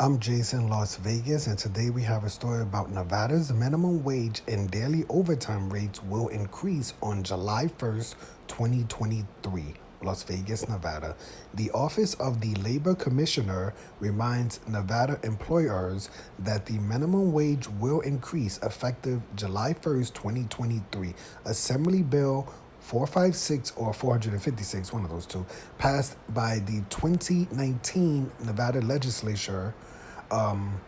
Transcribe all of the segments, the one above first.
I'm Jason, Las Vegas, and today we have a story about Nevada's minimum wage and daily overtime rates will increase on July 1st, 2023. Las Vegas, Nevada. The Office of the Labor Commissioner reminds Nevada employers that the minimum wage will increase effective July 1st, 2023. Assembly Bill 456 or 456, one of those two, passed by the 2019 Nevada legislature, um,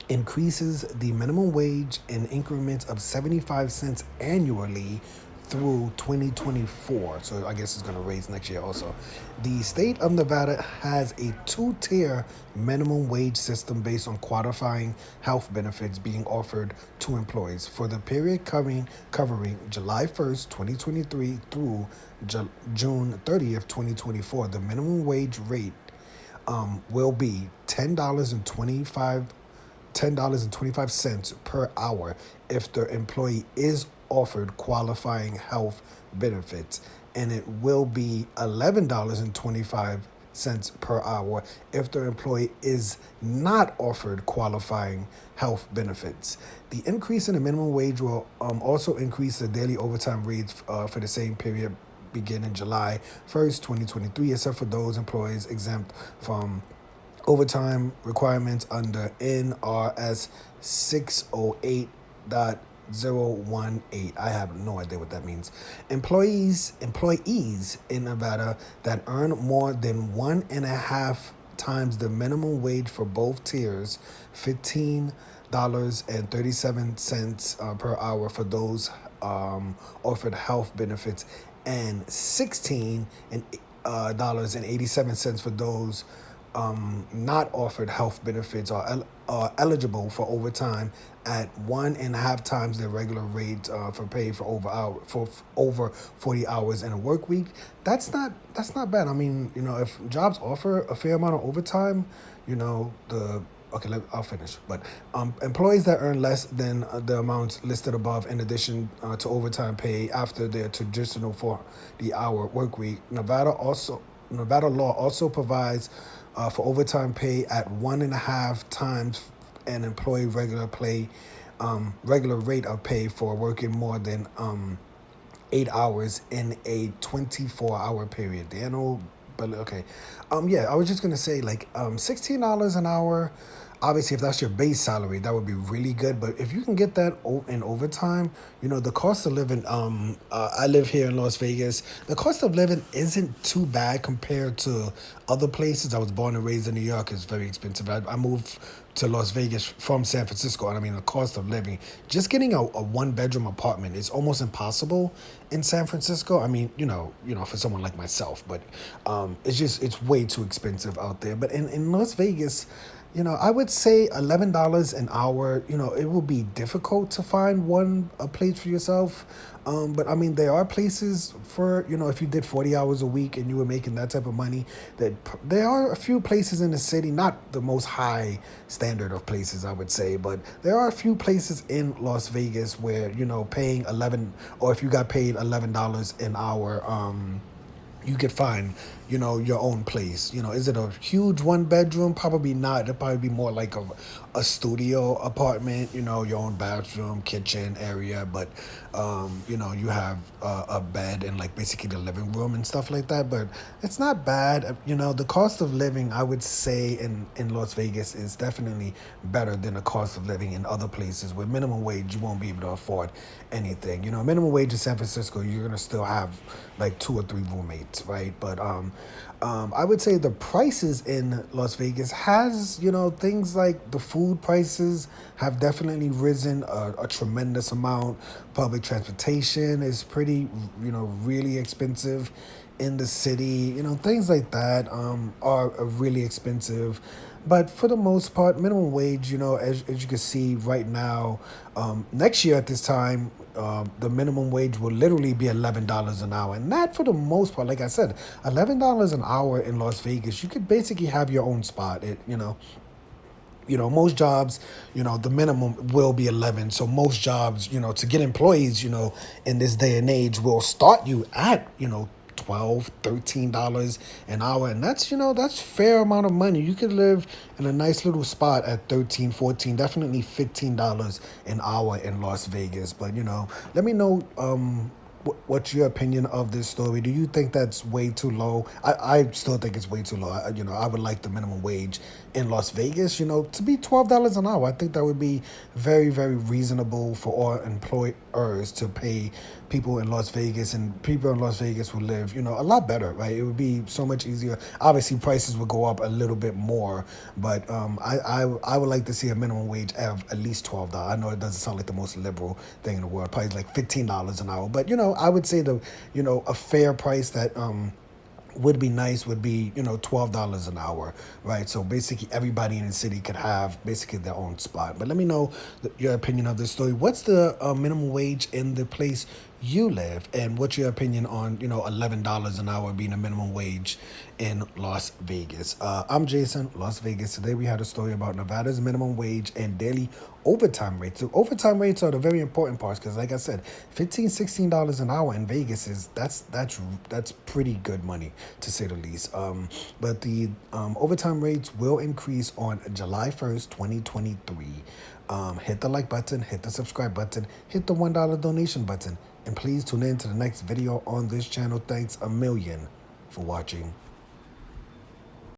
increases the minimum wage in increments of 75 cents annually through 2024. So I guess it's going to raise next year also. The state of Nevada has a two-tier minimum wage system based on qualifying health benefits being offered to employees for the period covering July 1st, 2023 through June 30th, 2024. The minimum wage rate will be $10.25 per hour if the employee is offered qualifying health benefits, and it will be $11.25 per hour if the employee is not offered qualifying health benefits. The increase in the minimum wage will also increase the daily overtime rates for the same period beginning July 1st, 2023, except for those employees exempt from overtime requirements under NRS 608.018. I have no idea what that means. Employees in Nevada that earn more than 1.5 times the minimum wage for both tiers, $15.37 per hour for those offered health benefits, and $16.87 for those not offered health benefits are eligible for overtime at 1.5 times their regular rate for pay for over 40 hours in a work week. That's not bad. I mean, if jobs offer a fair amount of overtime, the okay, I'll finish. But employees that earn less than the amounts listed above, in addition to overtime pay after their traditional 40-hour work week, Nevada law also provides for overtime pay at 1.5 times an employee regular rate of pay for working more than 8 hours in a 24-hour period. The annual, but okay, yeah, I was just gonna say like $16 an hour. Obviously, if that's your base salary, that would be really good. But if you can get that in overtime, the cost of living. I live here in Las Vegas. The cost of living isn't too bad compared to other places. I was born and raised in New York. It's very expensive. I moved to Las Vegas from San Francisco, and I mean the cost of living, just getting a one-bedroom apartment is almost impossible in San Francisco. I mean, for someone like myself, but it's way too expensive out there. But in Las Vegas, I would say $11 an hour. It will be difficult to find a place for yourself. But I mean, there are places for, if you did 40 hours a week and you were making that type of money, there are a few places in the city, not the most high standard of places, I would say, but there are a few places in Las Vegas where, paying 11, or if you got paid $11 an hour, you could find, your own place. Is it a huge one bedroom? Probably not. It'd probably be more like a studio apartment, your own bathroom, kitchen area, but, you have a bed and like basically the living room and stuff like that. But it's not bad. The cost of living, I would say in Las Vegas is definitely better than the cost of living in other places. With minimum wage, you won't be able to afford anything. Minimum wage in San Francisco, you're going to still have like 2 or 3 roommates, right? But I would say the prices in Las Vegas has, things like the food prices have definitely risen a tremendous amount. Public transportation is pretty, really expensive in the city. Things like that are really expensive. But for the most part, minimum wage, as you can see right now, next year at this time, the minimum wage will literally be $11 an hour. And that, for the most part, like I said, $11 an hour in Las Vegas, you could basically have your own spot. Most jobs, the minimum will be 11. So most jobs, to get employees, in this day and age will start you at, $12, $13 an hour, and that's, that's fair amount of money. You could live in a nice little spot at 13, 14, definitely $15 an hour in Las Vegas. But let me know what's your opinion of this story. Do you think that's way too low? I still think it's way too low. I would like the minimum wage in Las Vegas, to be $12 an hour. I think that would be very, very reasonable for all employers to pay people in Las Vegas, and people in Las Vegas would live, a lot better, right? It would be so much easier. Obviously, prices would go up a little bit more, but I would like to see a minimum wage of at least $12. I know it doesn't sound like the most liberal thing in the world, probably like $15 an hour, but I would say a fair price that would be nice would be $12 an hour, right? So basically everybody in the city could have basically their own spot. But let me know your opinion of this story. What's the minimum wage in the place you live, and what's your opinion on $11 an hour being a minimum wage in Las Vegas? I'm Jason, Las Vegas. Today we had a story about Nevada's minimum wage and daily overtime rates. So overtime rates are the very important parts, because like I said, $15-$16 an hour in Vegas is that's pretty good money, to say the least. But the overtime rates will increase on July 1st, 2023. Hit the like button, hit the subscribe button, hit the $1 donation button, and please tune in to the next video on this channel. Thanks a million for watching.